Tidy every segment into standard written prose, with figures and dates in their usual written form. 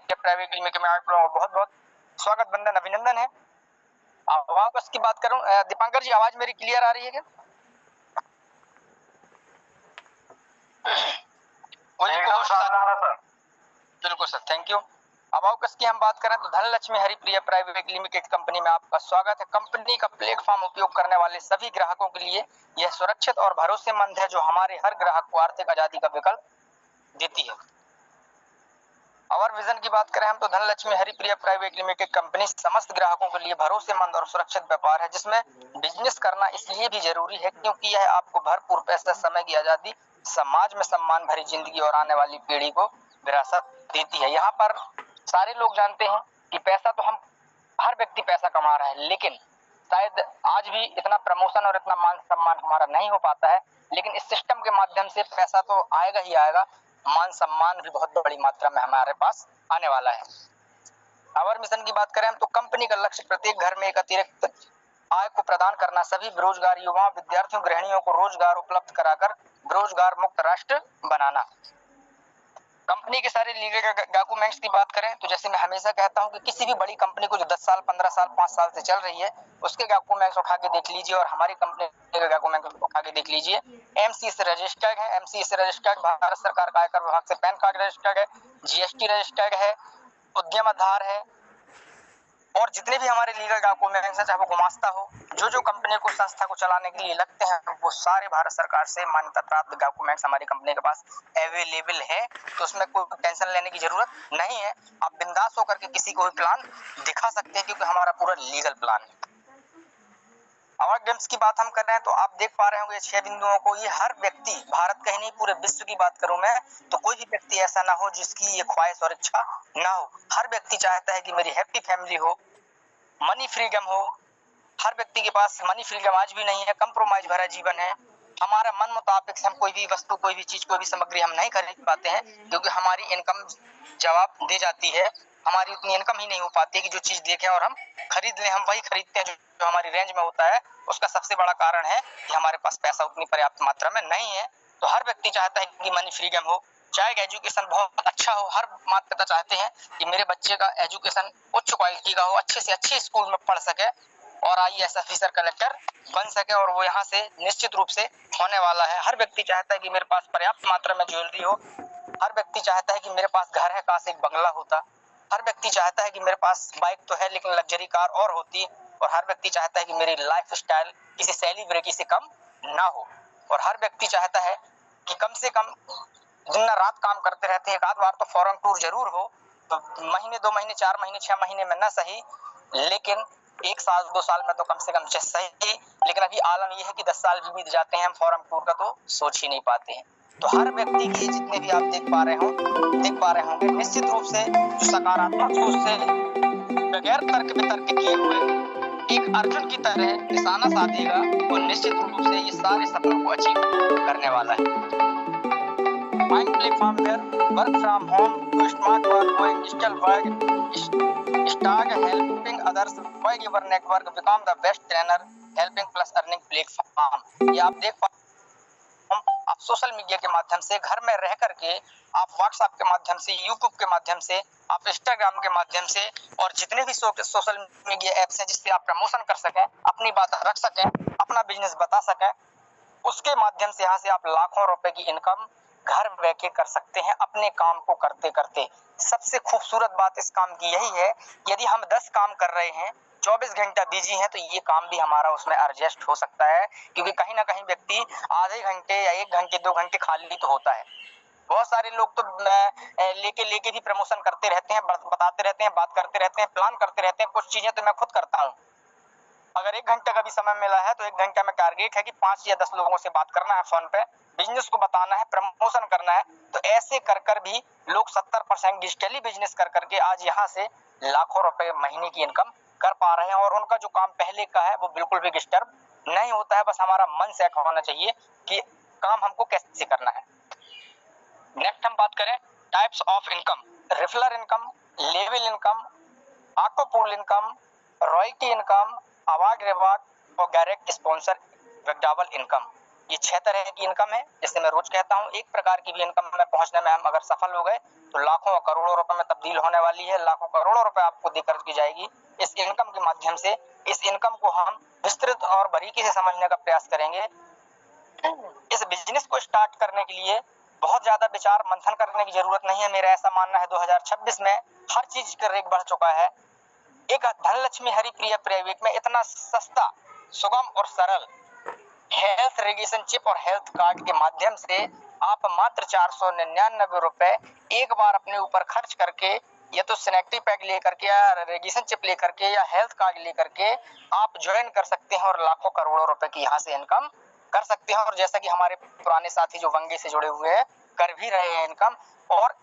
Private limited में आप लोगों का बहुत बहुत स्वागत, वंदन, अभिनंदन है। वापस की बात करूं, दीपांकर जी आवाज मेरी क्लियर आ रही है क्या? एकदम शानदार है सर। बिल्कुल सर, थैंक यू। अबाउकस की हम बात करें तो Dhanlaxmi Haripriya private limited company में आपका स्वागत है। कंपनी का प्लेटफॉर्म उपयोग करने वाले सभी ग्राहकों के लिए यह सुरक्षित और भरोसेमंद है, जो हमारे हर ग्राहक को आर्थिक आजादी का विकल्प देती है। और विजन की बात करें हम तो Dhanlaxmi Haripriya private limited company समस्त ग्राहकों के लिए भरोसेमंद और सुरक्षित व्यापार है, जिसमें बिजनेस करना इसलिए भी जरूरी है क्योंकि यह आपको भरपूर पैसा, समय की आजादी, समाज में सम्मान भरी जिंदगी और आने वाली पीढ़ी को विरासत देती है। यहाँ पर सारे लोग जानते हैं कि पैसा तो हम हर व्यक्ति पैसा कमा रहा है, लेकिन शायद आज भी इतना प्रमोशन और इतना मान सम्मान हमारा नहीं हो पाता है। लेकिन इस सिस्टम के माध्यम से पैसा तो आएगा ही आएगा, मान सम्मान भी बहुत बड़ी मात्रा में हमारे पास आने वाला है। आवर मिशन की बात करें तो कंपनी का लक्ष्य प्रत्येक घर में एक अतिरिक्त आय को प्रदान करना, सभी बेरोजगार युवाओं, विद्यार्थियों, गृहिणियों को रोजगार उपलब्ध कराकर बेरोजगार मुक्त राष्ट्र बनाना। कंपनी के सारे लीगल डॉक्यूमेंट्स की बात करें तो जैसे मैं हमेशा कहता हूं कि किसी भी बड़ी कंपनी को जो 10 साल, 15 साल, 5 साल से चल रही है, उसके डॉक्यूमेंट्स उठा के देख लीजिए और हमारी कंपनी के डॉक्यूमेंट्स उठा के देख लीजिए। एमसी से रजिस्टर्ड है, एमसी से रजिस्टर्ड, भारत सरकार का आयकर विभाग से पैन कार्ड रजिस्टर्ड है, जीएसटी रजिस्टर्ड है, उद्यम आधार है, और जितने भी हमारे लीगल डॉक्यूमेंट्स हैं, चाहे वो गुमास्ता हो, जो कंपनी को, संस्था को चलाने के लिए लगते हैं, वो सारे भारत सरकार से मान्यता प्राप्त डॉक्यूमेंट्स हमारी कंपनी के पास अवेलेबल है। तो उसमें कोई टेंशन लेने की जरूरत नहीं है। आप बिंदास होकर के किसी को भी प्लान दिखा सकते हैं, क्योंकि हमारा पूरा लीगल प्लान है। अवार्ड गेम्स की बात हम कर रहे हैं तो आप देख पा रहे होंगे 6 बिंदुओं को। ये हर व्यक्ति, भारत कहीं नहीं पूरे विश्व की बात करूं मैं तो कोई भी व्यक्ति ऐसा ना हो जिसकी ये ख्वाहिश और इच्छा ना हो। हर व्यक्ति चाहता है कि मेरी हैप्पी फैमिली हो, मनी फ्रीडम हो। हर व्यक्ति के पास मनी फ्रीडम आज भी नहीं है, कंप्रोमाइज भरा जीवन है। हमारा मन मुताबिक हम कोई भी वस्तु, कोई भी चीज, कोई भी सामग्री हम नहीं खरीद पाते हैं, क्योंकि हमारी इनकम जवाब दे जाती है। हमारी उतनी इनकम ही नहीं हो पाती है कि जो चीज देखें और हम खरीद लें। हम वही खरीदते हैं जो हमारी रेंज में होता है। उसका सबसे बड़ा कारण है कि हमारे पास पैसा उतनी पर्याप्त मात्रा में नहीं है। तो हर व्यक्ति चाहता है कि मनी फ्रीडम हो, चाइल्ड एजुकेशन बहुत अच्छा हो। हर माता पिता चाहते हैं कि मेरे बच्चे का एजुकेशन उच्च क्वालिटी का हो, अच्छे से अच्छे स्कूल में पढ़ सके और आईएएस ऑफिसर, कलेक्टर बन सके, और वो यहाँ से निश्चित रूप से होने वाला है। हर व्यक्ति चाहता है कि मेरे पास पर्याप्त मात्रा में ज्वेलरी हो। हर व्यक्ति चाहता है कि मेरे पास घर है, काश एक बंगला होता। हर व्यक्ति चाहता है कि मेरे पास बाइक तो है लेकिन लग्जरी कार और होती। और हर व्यक्ति चाहता है कि मेरी लाइफ स्टाइल किसी सेलिब्रिटी से कम ना हो। और हर व्यक्ति चाहता है कि कम से कम दिन रात काम करते रहते हैं, एक आध बार तो फॉरेन टूर जरूर हो। तो महीने, 2 महीने, 4 महीने, 6 महीने में ना सही, लेकिन 1 साल, 2 साल में तो कम से कम सही। लेकिन अभी आलम यह है कि 10 साल भी बीत जाते हैं, हम फॉरेन टूर का तो सोच ही नहीं पाते हैं। तो हर व्यक्ति की जितने भी आप देख पा रहे होंगे, निश्चित रूप से जो सकारात्मक सोच से बगैर तर्क वितर्क किए हुए एक अर्जुन की तरह निशाना साधेगा, वो निश्चित रूप से ये सारे सपनों को अचीव करने वाला है। Mind platform where work from home to smart work going digital world, start helping others wide your network, become the best trainer, helping plus earning platform। ये आप देख पा आप सोशल मीडिया के माध्यम से घर में रह करके, आप व्हाट्सएप के माध्यम से, यूट्यूब के माध्यम से, आप इंस्टाग्राम के माध्यम से, और जितने भी सोशल मीडिया एप्स हैं जिससे आप प्रमोशन कर सकें, अपनी बात रख सकें, अपना बिजनेस बता सकें, उसके माध्यम से यहाँ से आप लाखों रुपए की इनकम घर बैठे कर सकते हैं, अपने काम को करते करते। सबसे खूबसूरत बात इस काम की यही है, यदि हम 10 काम कर रहे हैं, 24 घंटा बिजी हैं, तो ये काम भी हमारा उसमें एडजस्ट हो सकता है, क्योंकि कहीं ना कहीं व्यक्ति आधे घंटे या 1 घंटे, 2 घंटे खाली तो होता है। बहुत सारे लोग तो लेके भी प्रमोशन करते रहते हैं, बताते रहते हैं, बात करते रहते हैं, प्लान करते रहते हैं। कुछ चीजें तो मैं खुद करता हूँ। अगर 1 घंटे का भी समय मिला है तो 1 घंटे में टारगेट है कि 5 या 10 लोगों से बात करना है फोन पे, बिजनेस को बताना है, प्रमोशन करना है। तो ऐसे कर कर भी लोग 70% डिजिटली बिजनेस कर करके आज यहाँ से लाखों रुपए महीने की इनकम कर पा रहे हैं। और उनका जो काम पहले का है वो बिल्कुल भी डिस्टर्ब नहीं होता है। बस हमारा मन सेट होना चाहिए कि काम हमको कैसे करना है। नेक्स्ट हम बात करें types of income, referral income, level income, auto pool income, royalty income, award reward और डायरेक्ट स्पॉन्सर विड्रॉवल इनकम। ये 6 तरह की इनकम है। जैसे मैं रोज कहता हूँ, एक प्रकार की भी इनकम में पहुंचने में हम अगर सफल हो गए तो लाखों और करोड़ों रुपए में तब्दील होने वाली है। लाखों करोड़ों रुपए आपको देकर की जाएगी। इस इनकम के माध्यम से इस इनकम को हम विस्तृत और बारीकी से समझने का प्रयास करेंगे। इस बिजनेस को स्टार्ट करने के लिए बहुत ज्यादा विचार मंथन करने की जरूरत नहीं है। मेरा ऐसा मानना है 2026 में हर चीज का रेट बढ़ चुका है। एक धनलक्ष्मी हरिप्रिया प्राइवेट में इतना सस्ता, सुगम और सरल हेल्थ रिलेशनशिप और हेल्थ कार्ड के माध्यम से आप मात्र 499 रुपए एक बार अपने ऊपर खर्च करके, या तो सैनिटरी पैड लेकर के या रिलेशनशिप लेकर के या हेल्थ कार्ड लेकर के आप ज्वाइन कर सकते हैं और लाखों करोड़ों रुपए की यहाँ से इनकम कर सकते हैं। और जैसा कि हमारे पुराने साथी जो वंगे से जुड़े हुए हैं कर भी रहे हैं इनकम, और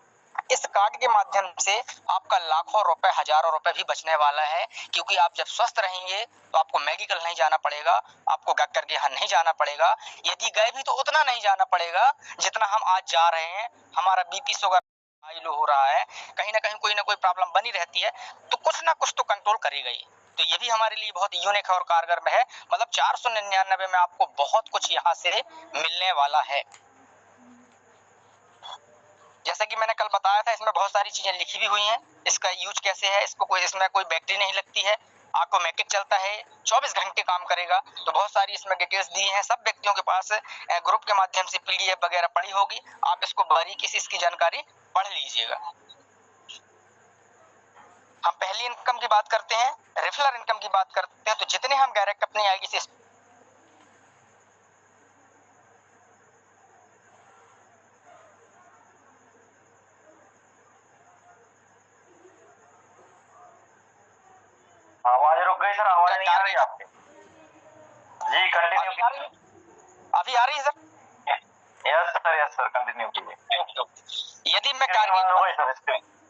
इस कार्ड के माध्यम से आपका लाखों रुपए, हजारों रुपए भी बचने वाला है। क्योंकि आप जब स्वस्थ रहेंगे तो आपको मेडिकल नहीं जाना पड़ेगा, आपको डॉक्टर के यहाँ नहीं जाना पड़ेगा। यदि गए भी तो उतना नहीं जाना पड़ेगा जितना हम आज जा रहे हैं। हमारा बीपी शुगर हाई लो हो रहा है, कहीं ना कोई प्रॉब्लम बनी रहती है, तो कुछ ना कुछ तो कंट्रोल करेगा ही। तो ये भी हमारे लिए बहुत यूनिक और कारगर में है। मतलब 499 में आपको बहुत कुछ यहाँ से मिलने वाला है। जैसा कि मैंने कल बताया था, इसमें बहुत सारी चीजें लिखी भी हुई हैं। इसका यूज कैसे है, इसमें कोई बैटरी नहीं लगती है, ऑटोमेटिक चलता है, 24 घंटे काम करेगा। तो बहुत सारी इसमें डिटेल्स दी हैं। सब व्यक्तियों के पास ग्रुप के माध्यम से पीडीएफ वगैरह पड़ी होगी, आप इसको बारीकी से इसकी जानकारी पढ़ लीजिएगा। हम पहली इनकम की बात करते हैं, रेफरल इनकम की बात करते हैं। तो जितने हम डायरेक्ट अपनी आईडी से आवाज रुक गई सर, आवाज नहीं आ रही आपकी। जी कंटिन्यू। अभी आ रही है सर? यस सर कंटिन्यू कीजिए। यदि मैं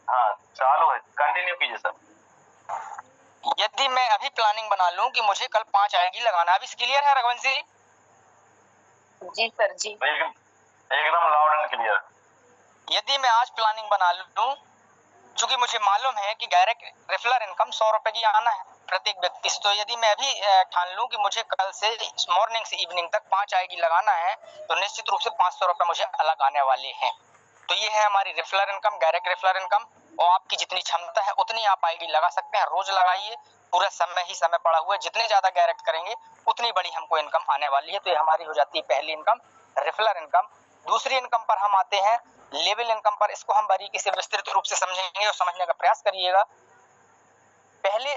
हाँ चालू है, कंटिन्यू कीजिए सर। यदि मैं अभी प्लानिंग बना लूं कि मुझे कल 5 आईडी लगाना, अभी क्लियर है रघुवंशी जी? जी सर जी एकदम लाउड एंड क्लियर। यदि मैं आज प्लानिंग बना लूं, चूंकि मुझे मालूम है कि डायरेक्ट रेफरल इनकम 100 रुपए की आना है प्रत्येक व्यक्ति से, तो यदि मैं अभी ठान लूं कि मुझे कल से मॉर्निंग से इवनिंग तक 5 आईडी लगाना है, तो निश्चित रूप से 500 रुपए मुझे अलग आने वाले हैं। तो ये है हमारी referral income, direct referral income. और आपकी जितनी क्षमता है उतनी आप आईडी लगा सकते हैं। रोज लगाइए, पूरा समय ही समय पड़ा हुआ है। जितने ज्यादा डायरेक्ट करेंगे उतनी बड़ी हमको इनकम आने वाली है। तो ये हमारी हो जाती है पहली इनकम, रेफरल इनकम। दूसरी इनकम पर हम आते हैं, लेवल इनकम पर। इसको हम बारीकी से विस्तृत रूप से समझेंगे और समझने का प्रयास करिएगा। पहले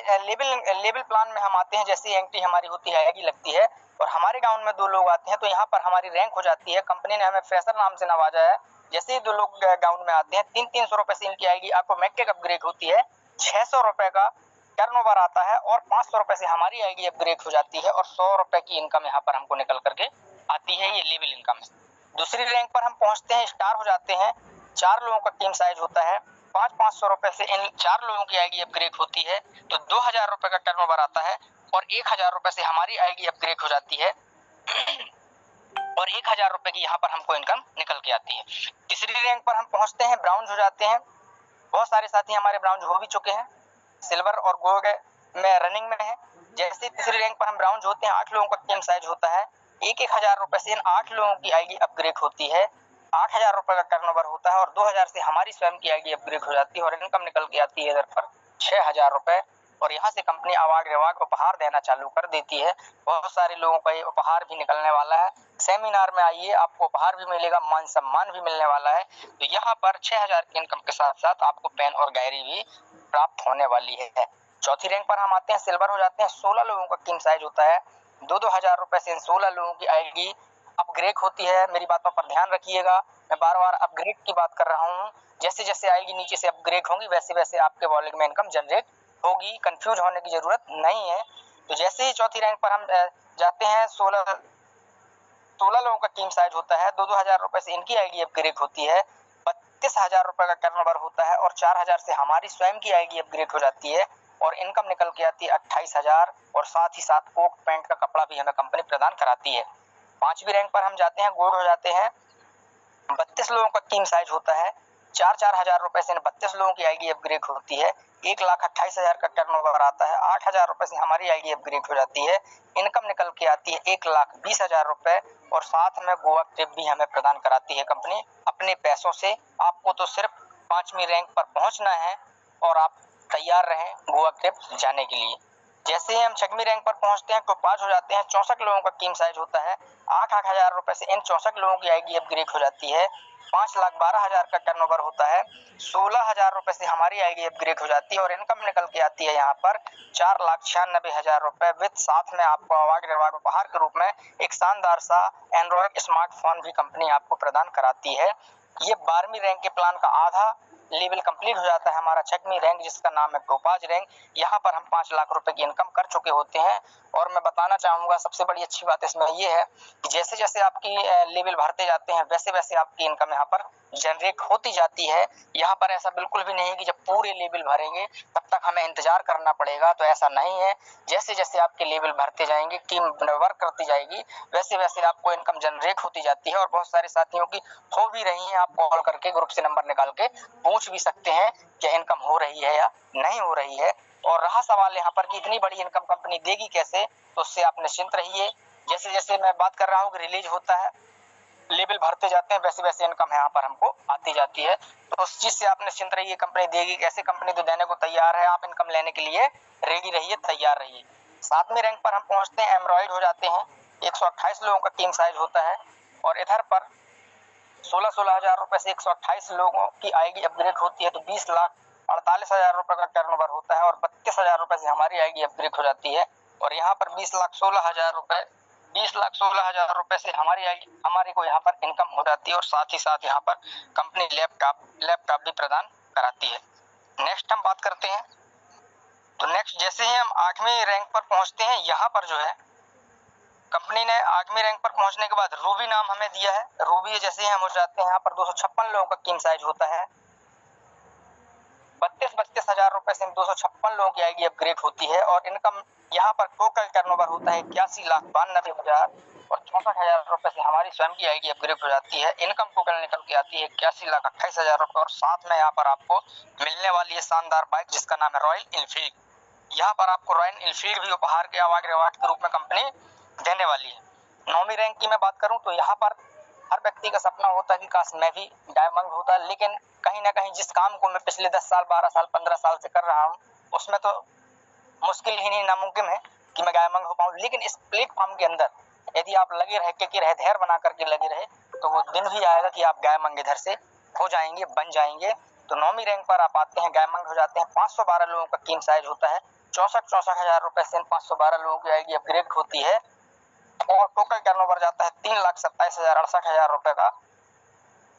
लेवल प्लान में हम आते हैं। जैसे एंट्री हमारी होती है, आईडी लगती है और हमारे गांव में 2 लोग आते हैं, तो यहाँ पर हमारी रैंक हो जाती है। कंपनी ने हमें फ्रेशर नाम से नवाजा है। जैसे ही 2 लोग गांव में आते हैं, 300 रुपए से इनकी आईडी ऑटोमेटिक अपग्रेड होती है। 600 रुपए का टर्नओवर आता है और 500 रुपए से हमारी आईडी अपग्रेड हो जाती है और 100 रुपए की इनकम यहाँ पर हमको निकल करके आती है। ये लेवल इनकम है। दूसरी रैंक पर हम पहुंचते हैं, स्टार हो जाते हैं। 4 लोगों का टीम साइज होता है। 500 रुपए से इन 4 लोगों की आईडी अपग्रेड होती है, तो 2000 रुपए का टर्नओवर आता है और 1000 रुपए से हमारी आईडी अपग्रेड हो जाती है और 1000 रुपए की यहाँ पर हमको इनकम निकल के आती है। तीसरी रैंक पर हम पहुंचते हैं, ब्राउन्ज हो जाते हैं। बहुत सारे साथी हमारे ब्राउन्ज हो भी चुके हैं, सिल्वर और गोल्ड में रनिंग में है। जैसे तीसरी रैंक पर हम ब्राउन्ज होते हैं, 8 लोगों का टीम साइज होता है। 1000 रुपए से इन 8 लोगों की आईडी अपग्रेड होती है। 8000 रुपए का टर्नओवर होता है और 2000 से हमारी स्वयं की आईडी अपग्रेड हो जाती है और इनकम निकल के आती है इधर पर 6000 रुपए। और यहाँ से कंपनी अवार्ड रिवार्ड उपहार देना चालू कर देती है। बहुत सारे लोगों का ये उपहार भी निकलने वाला है। सेमिनार में आइए, आपको उपहार भी मिलेगा, मान सम्मान भी मिलने वाला है। तो यहाँ पर 6000 की इनकम के साथ साथ आपको पेन और डायरी भी प्राप्त होने वाली है। चौथी रैंक पर हम आते हैं, सिल्वर हो जाते हैं। 16 लोगों का टीम साइज होता है। 2-2 हजार रुपए से इन 16 लोगों की आईडी अपग्रेड होती है। मेरी बातों पर ध्यान रखिएगा, मैं बार बार अपग्रेड की बात कर रहा हूँ। जैसे जैसे आईडी नीचे से अपग्रेड होंगी वैसे वैसे आपके वॉलेट में इनकम जनरेट होगी। कंफ्यूज होने की जरूरत नहीं है। तो जैसे ही चौथी रैंक पर हम जाते हैं, 16 लोगों का टीम साइज होता है। 2-2 हजार रुपए से इनकी आईडी अपग्रेड होती है। 32,000 रुपए का टर्नओवर होता है और 4000 से हमारी स्वयं की आईडी अपग्रेड हो जाती है और इनकम निकल के आती है 28,000। और साथ ही साथ कोट पैंट का कपड़ा भी हमें कंपनी प्रदान कराती है। 5वीं रैंक पर हम जाते हैं, गोल्ड हो जाते हैं। 32 लोगों का टीम साइज होता है। 4-4 हजार रुपए से 32 लोगों की आईडी अपग्रेड होती है। 1,28,000 का टर्नओवर आता है। 8,000 रुपए से हमारी आईडी अपग्रेड हो जाती है। इनकम निकल के आती है 1,20,000 रुपए और साथ में गोवा ट्रिप भी हमें प्रदान कराती है कंपनी अपने पैसों से। आपको तो सिर्फ 5वीं रैंक पर पहुंचना है और आप तैयार रहें गोवा ट्रिप जाने के लिए। जैसे ही हम 6वीं रैंक पर पहुंचते हैं तो पास हो जाते हैं। 64 लोगों का टीम साइज होता है। 8,000 रुपए से इन 64 लोगों की आईडी अपग्रेड हो जाती है। 5,12,000 का टर्नओवर होता है। 16,000 रुपए से हमारी आईडी अपग्रेड हो जाती है और इनकम निकल के आती है यहाँ पर 4,96,000 रुपए विद साथ में आपको अवार्ड उपहार के रूप में एक शानदार सा एंड्रॉइड स्मार्टफोन भी कंपनी आपको प्रदान कराती है। ये 12वीं रैंक के प्लान का आधा लेवल कंप्लीट हो जाता है हमारा 6वीं रैंक जिसका नाम है टोपाज रैंक। यहाँ पर हम 5 लाख रुपए की इनकम कर चुके होते हैं। और मैं बताना चाहूंगा सबसे बड़ी अच्छी बात इसमें ये है कि जैसे जैसे आपकी लेवल भरते जाते हैं वैसे वैसे आपकी इनकम यहाँ पर जनरेट होती जाती है। यहाँ पर ऐसा बिल्कुल भी नहीं है कि जब पूरे लेवल भरेंगे तब तक हमें इंतजार करना पड़ेगा, तो ऐसा नहीं है। जैसे जैसे आपके लेवल भरते जाएंगे, टीम वर्क करती जाएगी, वैसे वैसे आपको इनकम जनरेट होती जाती है। और बहुत सारे साथियों की हो भी रही है। आप कॉल करके ग्रुप से नंबर निकाल के पूछ भी सकते हैं कि इनकम हो रही है या नहीं हो रही है। और रहा सवाल यहाँ पर कि इतनी बड़ी इनकम कंपनी देगी कैसे, तो उससे आप निश्चिंत रहिए। जैसे जैसे मैं बात कर रहा हूँ कि रिलीज होता है, लेवल भरते जाते हैं, वैसे वैसे इनकम यहाँ पर हमको आती जाती है। तो उस चीज से आप निश्चिंत रहिए, कंपनी देगी कैसे, कंपनी तो देने को तैयार है। आप इनकम लेने के लिए रेडी रहिए, तैयार रहिए। 7वीं रैंक पर हम पहुंचते हैं, एम्ब्रॉयड हो जाते हैं। 128 लोगों का टीम साइज होता है और इधर पर 16,000 रुपए से 128 लोगों की आईडी अपग्रेड होती है तो 20,48,000 रुपए का टर्नओवर होता है और 32,000 रुपए से हमारी आईडी अपग्रेड हो जाती है। और यहाँ पर 20,16,000 रुपए से हमारी को यहाँ पर इनकम हो जाती है और साथ ही साथ यहाँ पर कंपनी लैपटॉप भी प्रदान कराती है। नेक्स्ट हम बात करते हैं। तो नेक्स्ट जैसे ही हम 8वीं रैंक पर पहुंचते हैं, यहाँ पर जो है कंपनी ने 8वीं रैंक पर पहुंचने के बाद रूबी नाम हमें दिया है। रूबी जैसे ही हम हो जाते हैं, यहाँ पर 256 लोगों का टीम साइज होता है। 32,000 रुपए से 256 लोगों की आईडी अपग्रेड होती है और इनकम यहाँ पर टोटल टर्नओवर होता है 81,92,000 और 64,000 रुपए से हमारी स्वयं की आईडी अपग्रेड हो जाती है। इनकम टोटल निकल के आती है 81,28,000 रुपए और साथ में यहाँ पर आपको मिलने वाली है शानदार बाइक जिसका नाम है रॉयल इनफील्ड। यहाँ पर आपको रॉयल इनफील्ड भी उपहार के अवार्ड के रूप में कंपनी देने वाली है। 9वीं रैंक की मैं बात करूं तो यहाँ पर हर व्यक्ति का सपना होता है कि काश मैं भी डायमंड होता, लेकिन कहीं ना कहीं जिस काम को मैं पिछले 10 साल 12 साल 15 साल से कर रहा हूँ उसमें तो मुश्किल ही नहीं, नामुमकिन है कि मैं डायमंड हो पाऊँ। लेकिन इस प्लेटफॉर्म के अंदर यदि आप लगे रहे, टिके रहे, धैर्य बना करके लगे रहे तो वो दिन भी आएगा कि आप डायमंड इधर से हो जाएंगे, बन जाएंगे। तो 9वीं रैंक पर आप आते हैं, डायमंड हो जाते हैं। 512 लोगों का टीम साइज होता है। 64,000 रुपए से 512 लोगों की आईडी अपग्रेड होती है और टोटल टर्नओवर जाता है 3,27,68,000 रुपए का।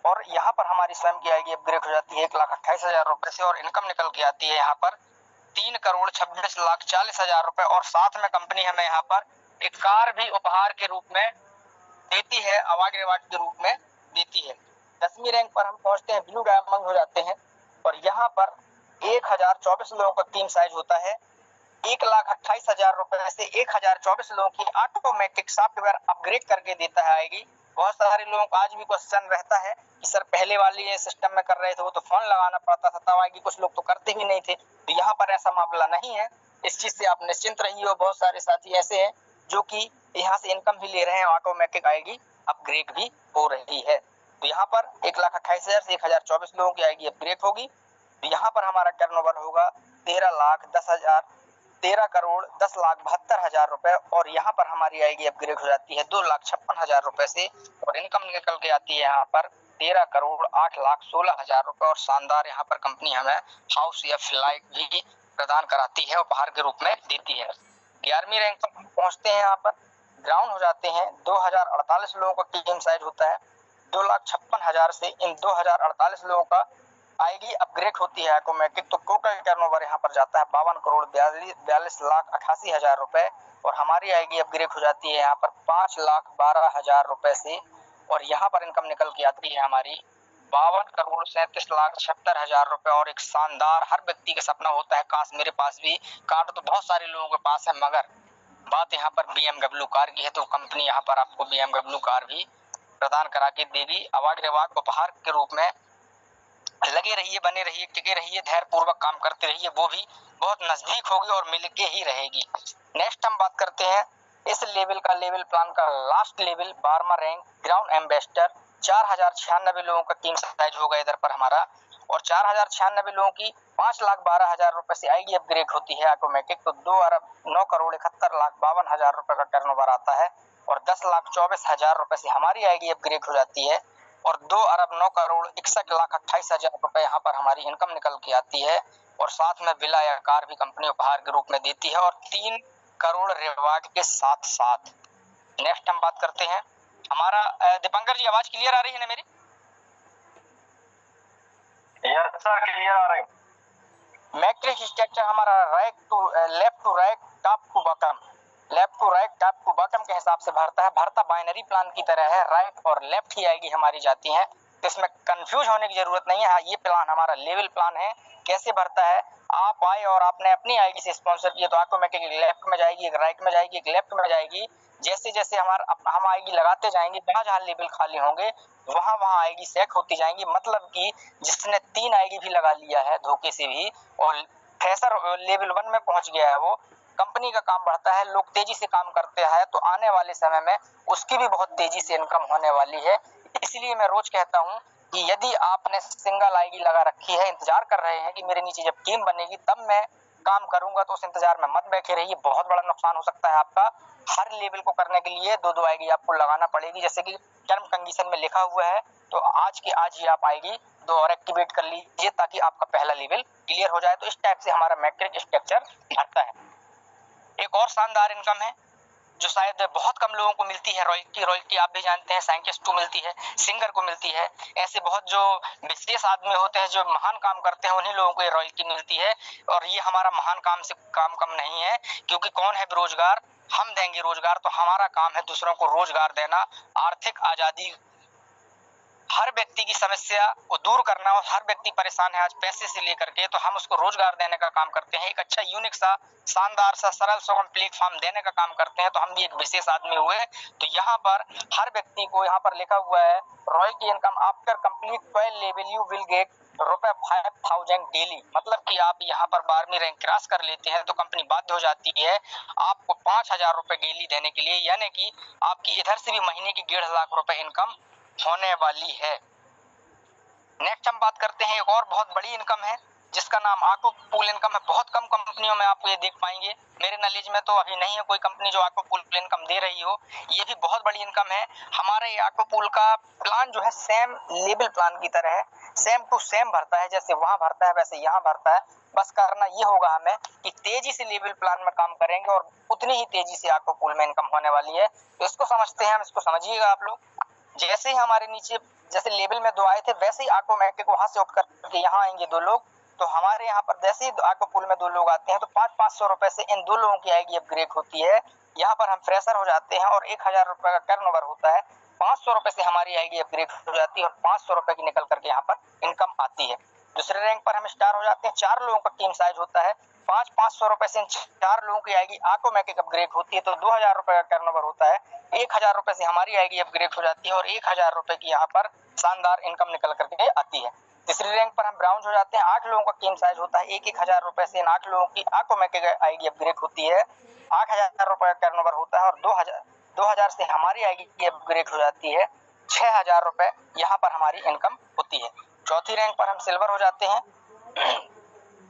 और यहाँ पर हमारी स्वयं की आईडी अपग्रेड हो जाती है 1,28,000 रुपए से और इनकम निकल के आती है यहाँ पर 3,26,40,000 रुपए। और साथ में कंपनी हमें यहाँ पर एक कार भी उपहार के रूप में देती है, अवार्ड के रूप में देती है। 10वीं रैंक पर हम पहुंचते हैं, ब्लू डायमंड हो जाते हैं और यहाँ पर 1,024 लोगों का टीम साइज होता है। 1,28,000 रुपए से 1,024 लोगों की ऑटोमेटिक सॉफ्टवेयर अपग्रेड करके देता है आएगी। बहुत सारे लोगों का आज भी क्वेश्चन रहता है कि सर पहले वाली सिस्टम में कर रहे थे वो तो फोन लगाना पड़ता था तब आएगी, कुछ लोग तो करते भी नहीं थे। तो यहाँ पर ऐसा मामला नहीं है, इस चीज से आप निश्चिंत रहिए। और बहुत सारे साथी ऐसे हैं जो कि यहाँ से इनकम भी ले रहे हैं, ऑटोमेटिक आएगी अपग्रेड भी हो रही है। तो यहाँ पर 1,28,000 से 1,024 लोगों की आएगी अपग्रेड होगी। तो यहाँ पर हमारा टर्नओवर होगा 13,10,72,000 रुपए और यहाँ पर हमारी आईडी अपग्रेड हो जाती है 2,56,000 रुपए से और इनकम निकल के आती है यहाँ पर 13,08,16,000 रुपए। और शानदार यहाँ पर कंपनी हमें हाउस या फ्लाइट भी प्रदान कराती है, उपहार के रूप में देती है। 11वीं रैंक पर पहुंचते हैं, यहाँ पर ग्राउंड हो जाते हैं। 2,048 लोगों का टीम साइज होता है। 2,56,000 से इन 2,048 लोगों का आईडी अपग्रेड होती है ऑटोमेटिक। तो टोटल टर्नओवर यहाँ पर जाता है 52,42,88,000 रुपए और हमारी आईडी अपग्रेड हो जाती है यहाँ पर 5,12,000 रुपए से। और यहाँ पर इनकम निकल के आती है हमारी 52,37,70,000 रुपए। और एक शानदार, हर व्यक्ति का सपना होता है काश मेरे पास भी कार, तो बहुत सारे लोगों के पास है, मगर बात यहाँ पर BMW कार की है। तो कंपनी यहाँ पर आपको BMW कार भी प्रदान करा के देगी अवार्ड उपहार के रूप में। लगे रहिए, बने रहिए, टिके रहिए, धैर्य पूर्वक काम करते रहिए, वो भी बहुत नजदीक होगी और मिल के ही रहेगी। नेक्स्ट हम बात करते हैं इस लेवल का लेवल प्लान का लास्ट लेवल 12वां रैंक ग्राउंड एम्बेसडर 4096 लोगों का टीम साइज होगा इधर पर हमारा, और 4096 लोगों की 5,12,000 रुपए से आईडी अपग्रेड होती है ऑटोमेटिक, तो 2,09,71,52,000 रुपए का टर्नओवर आता है, और 10,24,000 रुपए से हमारी आईडी अपग्रेड हो जाती है, और 2,09,61,28,000 रुपए यहाँ पर हमारी इनकम निकल के आती है, और साथ में विला या कार भी कंपनी उपहार के रूप में देती है, और 3 करोड़ रिवार्ड के साथ साथ। नेक्स्ट हम बात करते हैं हमारा दीपंकर जी, आवाज क्लियर आ रही है ना मेरी? यस सर, क्लियर आ रही है। मैट्रिक्स स्ट्रक्चर हमारा left to right top to bottom, left to right top to bottom के हिसाब से भरता है। भरता बाइनरी प्लान की तरह है, राइट और लेफ्ट ही आएगी हमारी जाती है, तो इसमें कंफ्यूज होने की जरूरत नहीं है। ये प्लान हमारा लेवल प्लान है। कैसे भरता है, आप आए और आपने अपनी आईडी से स्पॉन्सर किया तो ऑटोमेटिक लेफ्ट में जाएगी, एक राइट में जाएगी, एक लेफ्ट में जाएगी। जैसे जैसे हम आईडी लगाते जाएंगे, जहां जहां लेवल खाली होंगे वहां वहां आईडी सेट होती जाएंगी। मतलब कि जिसने 3 आईडी भी लगा लिया है धोखे से भी और फ्रेशर लेवल 1 में पहुंच गया है, वो कंपनी का काम बढ़ता है, लोग तेजी से काम करते हैं, तो आने वाले समय में उसकी भी बहुत तेजी से इनकम होने वाली है। इसलिए मैं रोज कहता हूं कि यदि आपने सिंगल आईडी लगा रखी है, इंतजार कर रहे हैं कि मेरे नीचे जब टीम बनेगी तब मैं काम करूंगा, तो उस इंतजार में मत बैठे रहिए, बहुत बड़ा नुकसान हो सकता है आपका। हर लेवल को करने के लिए 2-2 आईडी आपको लगाना पड़ेगी, जैसे कि टर्म कंडीशन में लिखा हुआ है, तो आज के आज ही आप आईडी 2 और एक्टिवेट कर लीजिए ताकि आपका पहला लेवल क्लियर हो जाए। तो इस टाइप से हमारा मैट्रिक स्ट्रक्चर भरता है। एक और शानदार इनकम है जो शायद बहुत कम लोगों को मिलती है, रॉयल्टी आप भी जानते हैं, साइंटिस्ट को मिलती है, सिंगर को मिलती है, ऐसे बहुत जो विशेष आदमी होते हैं जो महान काम करते हैं उन्हीं लोगों को ये रॉयल्टी मिलती है। और ये हमारा महान काम से काम कम नहीं है, क्योंकि कौन है बेरोजगार, हम देंगे रोजगार, तो हमारा काम है दूसरों को रोजगार देना, आर्थिक आजादी, हर व्यक्ति की समस्या को दूर करना। और हर व्यक्ति परेशान है आज पैसे से लेकर के, तो हम उसको रोजगार देने का काम करते हैं, एक अच्छा यूनिक सा शानदार सा सरल सुगम प्लेटफॉर्म देने का काम करते हैं, तो हम भी एक विशेष आदमी हुए। तो यहाँ पर हर व्यक्ति को यहाँ पर लिखा हुआ है royalty income after complete 12 level you will get ₹5,000 daily. मतलब कि आप यहाँ पर 12वीं रैंक क्रॉस कर लेते हैं तो कंपनी बाध्य हो जाती है आपको 5,000 रुपए डेली देने के लिए, यानी कि आपकी इधर से भी महीने की 1.5 लाख रुपए इनकम होने वाली है। नेक्स्ट हम बात करते हैं एक और बहुत बड़ी इनकम है जिसका नाम ऑटो पूल इनकम है। बहुत कम कंपनियों में आपको ये देख पाएंगे, मेरे नॉलेज में तो अभी नहीं है कोई कंपनी जो ऑटो पूल इनकम दे रही हो। ये भी बहुत बड़ी इनकम है। हमारा ये ऑटो पूल का प्लान जो है सेम लेवल प्लान की तरह है, सेम टू सेम भरता है, जैसे वहां भरता है वैसे यहाँ भरता है। बस करना ये होगा हमें कि तेजी से लेवल प्लान में काम करेंगे और उतनी ही तेजी से ऑटो पूल में इनकम होने वाली है। तो इसको समझते हैं हम, इसको समझिएगा आप लोग। जैसे ही हमारे नीचे जैसे लेवल में 2 आए थे वैसे ही ऑटोमेटिक वहां से उठ करके यहाँ आएंगे 2 लोग, तो हमारे यहाँ पर जैसे ही ऑटो पूल में 2 लोग आते हैं तो 500 रुपए से इन 2 लोगों की आईडी अपग्रेड होती है। यहाँ पर हम फ्रेशर हो जाते हैं और 1,000 रुपए का टर्नओवर होता है, 500 रुपए से हमारी आईडी अपग्रेड हो जाती है और 500 रुपए की निकल करके यहाँ पर इनकम आती है। दूसरे रैंक पर हम स्टार हो जाते हैं, 4 लोगों का टीम साइज होता है, 500 रुपए से 4 लोगों की आईडी ऑटोमेटिक अपग्रेड होती है, तो 2,000 रुपए का टर्नओवर होता है, 1,000 रुपए से हमारी आईडी अपग्रेड हो जाती है और 1,000 रुपए की यहाँ पर शानदार इनकम निकल करके आती है। तीसरी रैंक पर हम ब्राउन हो जाते हैं, 8 लोगों का टीम साइज होता है, 1,000 रुपए से इन 8 लोगों की ऑटोमेटिक आईडी अपग्रेड होती है, 8,000 रुपए का टर्नओवर होता है और 2,000 से हमारी आईडी अपग्रेड हो जाती है, 6,000 रुपए यहाँ पर हमारी इनकम होती है। चौथी रैंक पर हम सिल्वर हो जाते हैं,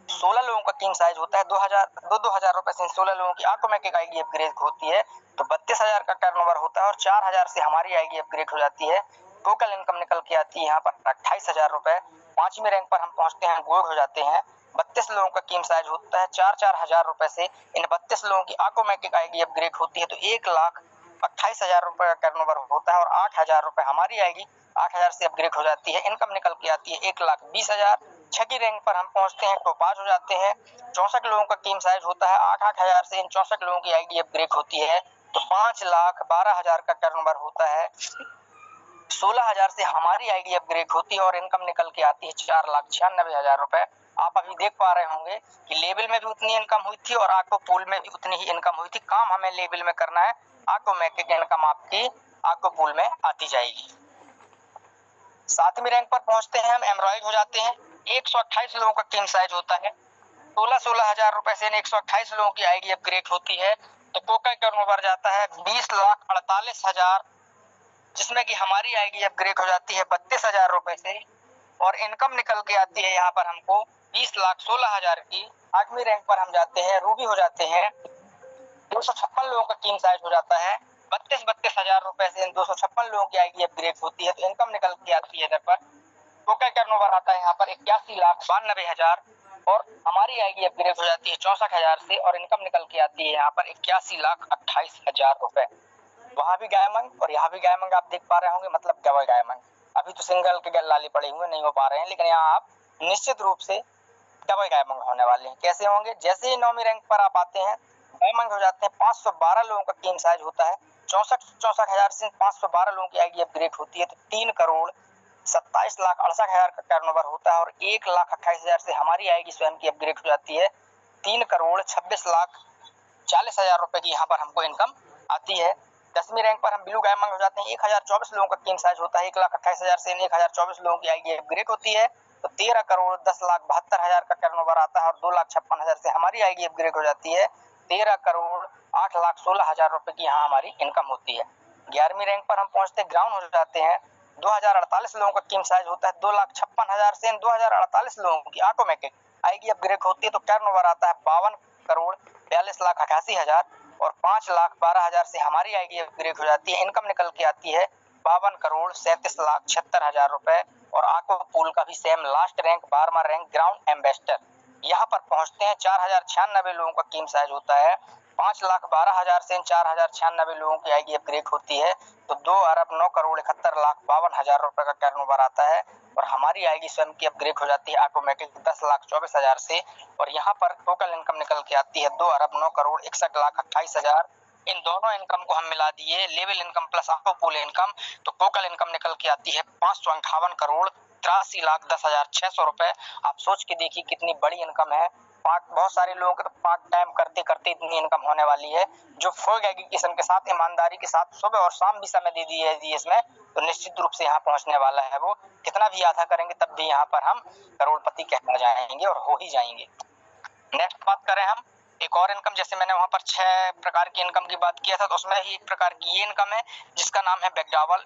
16 लोगों का टीम साइज होता है, 2,000 रुपए से 16 लोगों की ऑटोमेटिक आईडी अपग्रेड होती है, तो 32,000 का टर्नओवर होता है और 4,000 से हमारी आईडी अपग्रेड हो जाती है। टोटल इनकम निकल के आती है यहाँ पर 28,000 रुपए। 5वीं रैंक पर हम पहुंचते हैं, गोल्ड हो जाते हैं, 32 लोगों का टीम साइज होता है, 4,000 रुपए से इन 32 लोगों की ऑटोमेटिक आईडी अपग्रेड होती है, तो 1,28,000 रुपए का टर्नओवर होता है और 8,000 रुपए हमारी आईडी 8,000 से अपग्रेड हो जाती है, इनकम निकल के आती है 1,20,000। 6वीं रैंक पर हम पहुंचते हैं, टोपाज हो जाते हैं, 64 लोगों का टीम साइज होता है, 8,000 से इन 64 लोगों की आईडी अपग्रेड होती है, तो 5,12,000 का टर्नओवर होता है, 16,000 से हमारी आईडी अपग्रेड होती है और इनकम निकल के आती है 4,96,000 रुपए। आप अभी देख पा रहे होंगे कि लेवल में भी उतनी इनकम हुई थी और ऑटो पूल में भी उतनी ही इनकम हुई थी। काम हमें लेवल में करना है, ऑटोमेटिक इनकम आपकी ऑटो पूल में आती जाएगी। 7वीं रैंक पर पहुंचते हैं हम, एमरॉयड हो जाते हैं, 128 लोगों का टीम साइज होता है, 16,000 रुपए से 128 लोगों की आईडी अपग्रेड होती है, तो तो कोका टर्नओवर जाता है 20,48,000, जिसमें कि हमारी आएगी अपग्रेड हो जाती है 32,000 रुपए से, और इनकम निकल के आती है यहाँ पर हमको 20,16,000 की। 8वीं रैंक पर हम जाते हैं, रूबी हो जाते हैं, 256 लोगों का टीम साइज हो जाता है 32,000 रुपए से। इन 256 लोगों की आएगी अपग्रेड होती है, तो इनकम निकल के आती है इधर पर। टोटल टर्नओवर आता है यहाँ पर 81,92,000, और हमारी आएगी अपग्रेड हो जाती है 64,000 से, और इनकम निकल के आती है यहाँ पर 81,28,000 रुपए। वहां भी गायमंग और यहाँ भी गायमंग आप देख पा रहे होंगे, मतलब डबल गायमंग। अभी तो सिंगल के गल्लाले पड़े हुए नहीं हो पा रहे हैं, लेकिन यहाँ आप निश्चित रूप से डबल गायमंग होने वाले हैं। कैसे होंगे? जैसे ही 9वीं रैंक पर आप आते हैं, गायमंग हो जाते हैं। 512 लोगों का टीम साइज होता है, 64,000 से 512 लोगों की आईडी अपग्रेड होती है, तो 3,27,68,000 का टर्नओवर होता है, और 1,28,000 से हमारी आएगी स्वयं की अपग्रेड हो जाती है 3,26,40,000 रुपए की यहाँ पर हमको इनकम आती है। 10वीं रैंक पर हम ब्लू डायमंड हो जाते हैं। 1,024 लोगों का टीम साइज होता है, 1,28,000 से 1,024 लोगों की आईडी अपग्रेड होती है, तो 13,10,72,000 का टर्नओवर आता है, और 2,56,000 से हमारी आईडी अपग्रेड हो जाती है 13,08,16,000 रुपए की यहाँ हमारी इनकम होती है। 11वीं रैंक पर हम पहुंचते ग्राउंड हो जाते हैं। 2,048 लोगों का टीम साइज होता है, 2,56,000 से 2,048 लोगों की ऑटोमेटिक आईडी अपग्रेड होती है, तो टर्नओवर आता है 52,42,88,000, और 5,12,000 से हमारी आईडी अपग्रेड हो जाती है। इनकम निकल के आती है 52,37,76,000 रुपए। और आको पूल का भी सेम लास्ट रैंक 12वां रैंक ग्राउंड एम्बेसडर, यहाँ पर पहुंचते हैं। 4,096 लोगों का टीम साइज होता है, 5,12,000 से 4,096 लोगों की आईडी अपग्रेड होती है, तो 2,09,71,52,000 रुपए का टर्नओवर आता है, और हमारी आईडी स्वयं की अपग्रेड हो जाती है ऑटोमेटिक 10,24,000 से, और यहाँ पर टोटल इनकम निकल के आती है 2,09,61,28,000। इन दोनों इनकम को हम मिला दिए, level income plus auto pool income, तो टोटल इनकम निकल के आती है 558,83,10,600 रुपए। आप सोच के देखिए कितनी बड़ी इनकम है। बहुत सारे लोगों के तो पार्ट टाइम करते करते इतनी इनकम होने वाली है। जो फुल एजुकेशन के साथ, ईमानदारी के साथ सुबह और शाम भी समय दे दिए है इसमें, तो निश्चित रूप से यहाँ पहुंचने वाला है वो। कितना भी आधा करेंगे तब भी यहाँ पर हम करोड़पति कहना जाएंगे और हो ही जाएंगे। नेक्स्ट बात करें हम एक और इनकम, जैसे मैंने वहां पर 6 प्रकार की इनकम की बात किया था, तो उसमें ही एक प्रकार की ये इनकम है जिसका नाम है बैकड्रॉवल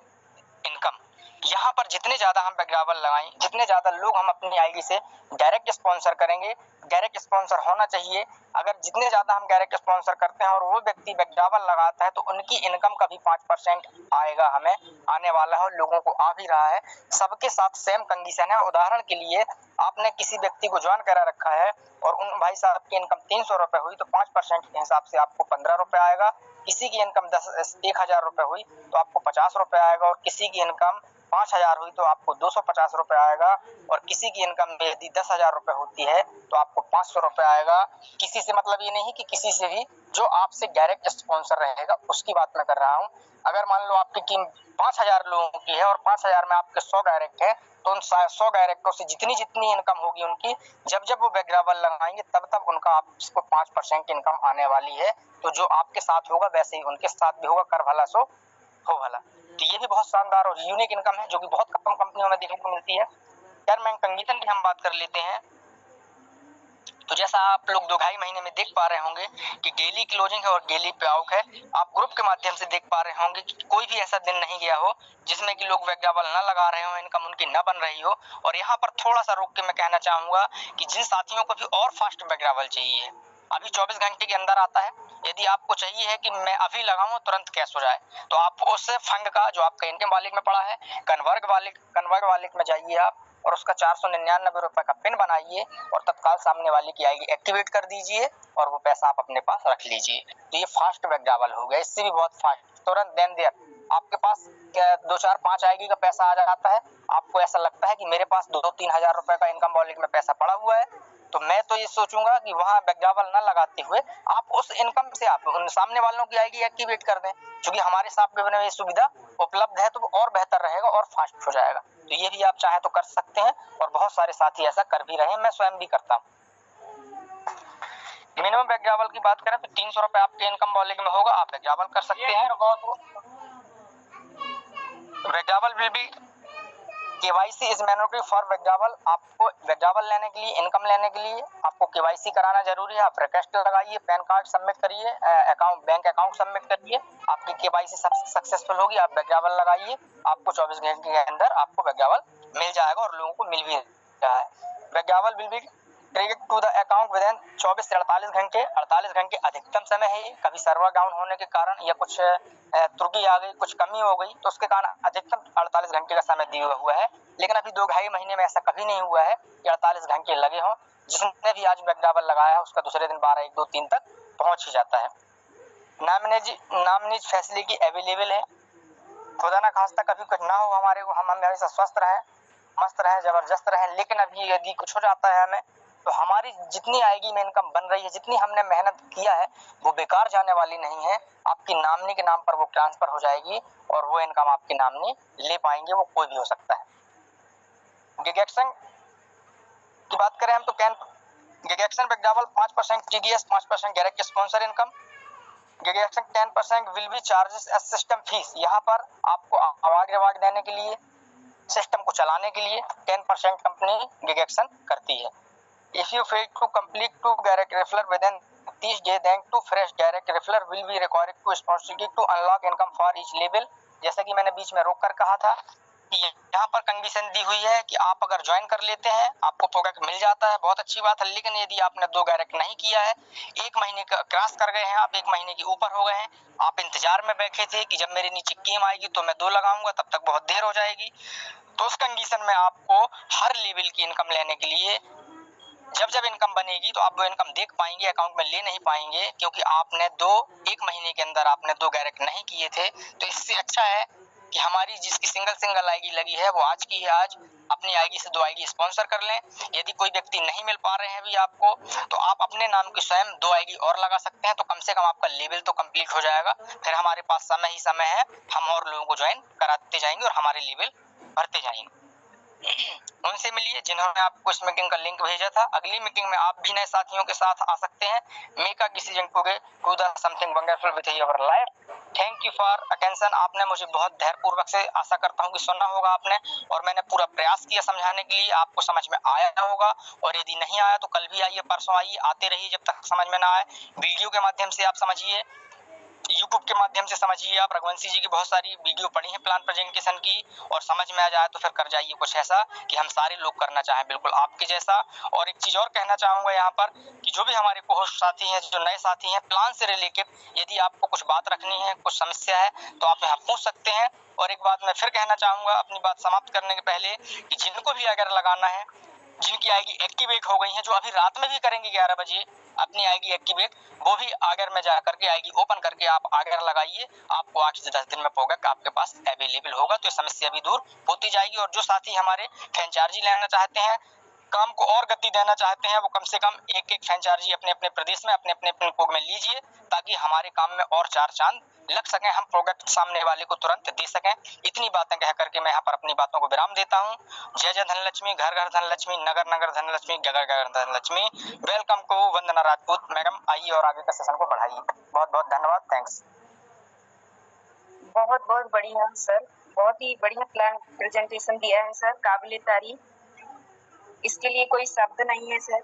इनकम। यहाँ पर जितने ज्यादा हम बैकड्रॉवल लगाएं, जितने ज्यादा लोग हम अपनी आईडी से डायरेक्ट स्पॉन्सर करेंगे, डायरेक्ट स्पॉन्सर होना चाहिए। अगर जितने ज्यादा हम डायरेक्ट स्पॉन्सर करते हैं और वो व्यक्ति बैकड्रॉवल लगाता है, तो उनकी इनकम का भी 5% आएगा, हमें आने वाला है और लोगों को आ भी रहा है। सबके साथ सेम कंडीशन है। उदाहरण के लिए आपने किसी व्यक्ति को ज्वाइन करा रखा है और उन भाई साहब की इनकम 300 रुपए हुई, तो 5% के हिसाब से आपको 15 रुपए आएगा। किसी की इनकम 1,000 रुपए हुई तो आपको 50 रुपए आएगा, और किसी की इनकम 5,000 हुई तो आपको 250 रुपए आएगा, और किसी की इनकम यदि 10,000 रुपए होती है तो आपको 500 रुपए आएगा। किसी से मतलब ये नहीं कि किसी से भी, जो आपसे डायरेक्ट स्पॉन्सर रहेगा उसकी बात मैं कर रहा हूँ। अगर मान लो आपकी टीम 5,000 लोगों की है और 5,000 में आपके 100 डायरेक्ट है, तो उन 100 डायरेक्टों से जितनी जितनी इनकम होगी उनकी, जब जब वो बैकड्रॉवल लगाएंगे तब तब उनका आपको 5% इनकम आने वाली है। तो जो आपके साथ होगा वैसे ही उनके साथ भी होगा, कर भला सो हो भला। तो ये भी बहुत शानदार और यूनिक इनकम है जो कि बहुत कम कंपनियों में देखने को मिलती है। टर्म एंड कंडीशन की हम बात कर लेते हैं, तो जैसा आप लोग 2-2.5 महीने में देख पा रहे होंगे कि डेली क्लोजिंग है और डेली पे आउट है। आप ग्रुप के माध्यम से देख पा रहे होंगे कि कोई भी ऐसा दिन नहीं गया हो जिसमें कि लोग बैकड्रॉवल न लगा रहे हो, इनकम उनकी न बन रही हो। और यहाँ पर थोड़ा सा रोक के मैं कहना चाहूंगा कि जिन साथियों को भी और फास्ट बैकड्रॉवल चाहिए, अभी 24 घंटे के अंदर आता है। यदि आपको चाहिए है कि मैं अभी लगाऊं तुरंत कैश हो जाए, तो आप उस फंड का जो आपका इंडियन वॉलेट में पड़ा है, कन्वर्ट वॉलेट में जाइए आप, और उसका 499 रुपए का पिन बनाइए और तत्काल सामने वाले की आईडी एक्टिवेट कर दीजिए, और वो पैसा आप अपने पास रख लीजिए। तो ये फास्ट बैकड्रॉवल हो गया। इससे भी बहुत फास्ट, तुरंत देन देयर आपके पास 2, 4, 5 आईडी का पैसा आ जाता है। आपको ऐसा लगता है कि मेरे पास 2-3 हजार रुपए का इनकम वॉलेट में पैसा पड़ा हुआ है, तो मैं तो ये सोचूंगा कि वहां बैकड्रॉवल न लगाते हुए आप उस इनकम से आप उन सामने वालों की आईडी एक्टिवेट कर दें। क्योंकि हमारे साथ में ये सुविधा उपलब्ध है, तो वो और बेहतर रहेगा और फास्ट हो जाएगा। तो ये भी आप चाहे तो कर सकते हैं, और बहुत सारे साथी ऐसा कर भी रहे हैं, मैं स्वयं भी करता हूँ। मिनिमम बैकड्रॉवल की बात करें तो 300 रुपए आपके इनकम वॉलेट में होगा, आप बैकड्रॉवल कर सकते हैं। Withdrawal will be KYC is mandatory for withdrawal. आपको विड्रॉवल लेने के लिए, इनकम लेने के लिए आपको केवाईसी कराना जरूरी है। आप रिक्वेस्ट लगाइए, पैन कार्ड सबमिट करिए, अकाउंट बैंक अकाउंट सबमिट करिए, आपकी केवाईसी सक्सेसफुल होगी। आप विड्रॉवल लगाइए, आपको 24 घंटे के अंदर आपको विड्रॉवल मिल जाएगा और लोगों को मिल भी रहा है। Withdrawal will be credit to the account within 24 से 48 घंटे। 48 घंटे अधिकतम समय है। कभी सर्वर डाउन होने के कारण या कुछ त्रुटि आ गई, कुछ कमी हो गई तो उसके कारण अधिकतम 48 घंटे का समय दिया हुआ है। लेकिन अभी 2-2.5 महीने में ऐसा कभी नहीं हुआ है कि 48 घंटे लगे हों। जिसने भी आज विड्रॉवल लगाया है उसका दूसरे दिन 12, 1, 2, 3 तक पहुंच ही जाता है। नॉमिनीज फैसिलिटी अवेलेबल है। खुदा ना खास्ता कभी कुछ ना हो हमारे को, हम हमेशा स्वस्थ रहें, मस्त रहें, जबरदस्त रहें। लेकिन अभी यदि कुछ हो जाता है हमें तो हमारी जितनी आएगी में इनकम बन रही है, जितनी हमने मेहनत किया है वो बेकार जाने वाली नहीं है। आपकी नॉमिनी के नाम पर वो ट्रांसफर हो जाएगी और वो इनकम आपकी नॉमिनी ले पाएंगे, वो कोई भी हो सकता है। गिग एक्शन की बात करें हम तो gig action withdrawal 5% TDS, 5% direct sponsor income. Gig action 10% will be charges as system fees. यहाँ पर आपको अवार्ड देने के लिए, सिस्टम को चलाने के लिए 10% कंपनी गिग एक्शन करती है। If you fail to complete 2 direct referral within 30 days, then 2 fresh direct referral will be required to sponsorship to unlock income for each label। जैसा कि मैंने बीच में रोक कर कहा था कि यहाँ पर कंडीशन दी हुई है कि आप अगर ज्वाइन कर लेते हैं आपको प्रोडक्ट मिल जाता है, बहुत अच्छी बात है। लेकिन यदि आपने 2 डायरेक्ट नहीं किया है, 1 महीने का क्रॉस कर गए हैं, आप 1 महीने के ऊपर हो गए हैं, आप इंतजार में बैठे थे कि जब मेरे नीचे कीम आएगी तो मैं 2 लगाऊंगा, तब तक बहुत देर हो जाएगी। तो उस कंडीशन में आपको हर लेवल की इनकम लेने के लिए जब इनकम बनेगी तो आप वो इनकम देख पाएंगे, अकाउंट में ले नहीं पाएंगे, क्योंकि आपने 1 महीने के अंदर आपने 2 डायरेक्ट नहीं किए थे। तो इससे अच्छा है कि हमारी जिसकी सिंगल आईडी लगी है वो आज की है आज अपनी आईडी से 2 आईडी स्पॉन्सर कर लें। यदि कोई व्यक्ति नहीं मिल पा रहे हैं अभी आपको, तो आप अपने नाम की स्वयं 2 आईडी और लगा सकते हैं। तो कम से कम आपका लेवल तो कंप्लीट हो जाएगा। फिर हमारे पास समय ही समय है, हम और लोगों को ज्वाइन कराते जाएंगे और हमारे लेवल बढ़ते जाएंगे। उनसे मिलिए जिन्होंने आपको इस मीटिंग का लिंक भेजा था। अगली मीटिंग में आप भी नए साथियों के साथ आ सकते हैं। Make a decision today to the something wonderful with your life. Thank you for attention. आपने मुझे बहुत धैर्यपूर्वक से, आशा करता हूँ कि सुना होगा आपने, और मैंने पूरा प्रयास किया समझाने के लिए। आपको समझ में आया होगा, और यदि नहीं आया तो कल भी आइए, परसों आइए, आते रहिए जब तक समझ में ना आए। वीडियो के माध्यम से आप समझिए, यूट्यूब के माध्यम से समझिए। आप रघुवंशी जी की बहुत सारी वीडियो पढ़ी हैं प्लान प्रेजेंटेशन की, और समझ में आ जाए तो फिर कर जाइए कुछ ऐसा कि हम सारे लोग करना चाहें, बिल्कुल आपके जैसा। और एक चीज और कहना चाहूंगा यहाँ पर कि जो भी हमारे को साथी हैं, जो नए साथी हैं, प्लान से रिलेटेड यदि आपको कुछ बात रखनी है, कुछ समस्या है, तो आप यहाँ पूछ सकते हैं। और एक बात मैं फिर कहना चाहूंगा अपनी बात समाप्त करने के पहले कि जिनको भी अगर लगाना है, जिनकी आईडी एक्टिवेट हो गई है, जो अभी रात में भी करेंगे 11 बजे अपनी आईडी एक्टिवेट, वो भी आगर में जा करके आईडी ओपन करके आप आगर लगाइए। आपको 8 से 10 दिन में प्रोडक्ट आपके पास अवेलेबल होगा, तो ये समस्या भी दूर होती जाएगी। और जो साथी हमारे फ्रेंचाइजी लेना चाहते हैं, काम को और गति देना चाहते हैं, वो कम से कम एक फ्रेंचाइजी अपने अपने प्रदेश में, अपने अपने पिन में लीजिए, ताकि हमारे काम में और 4 चांद लग सकें, हम प्रोडक्ट सामने वाले को तुरंत दे सकें। इतनी बातें कह करके मैं यहाँ पर अपनी बातों को विराम देता हूँ। जय जय धनलक्ष्मी, घर घर धनलक्ष्मी, नगर नगर धनलक्ष्मी, जगह जगह Dhanlakshmi. Welcome to Vandana Rajput madam. आइए और आगे का सेशन को बढ़ाइए। बहुत बहुत धन्यवाद। थैंक्स। बहुत बहुत बढ़िया सर, बहुत ही बढ़िया प्लान प्रेजेंटेशन दिया है सर, काबिले तारीफ। इसके लिए कोई शब्द नहीं है सर।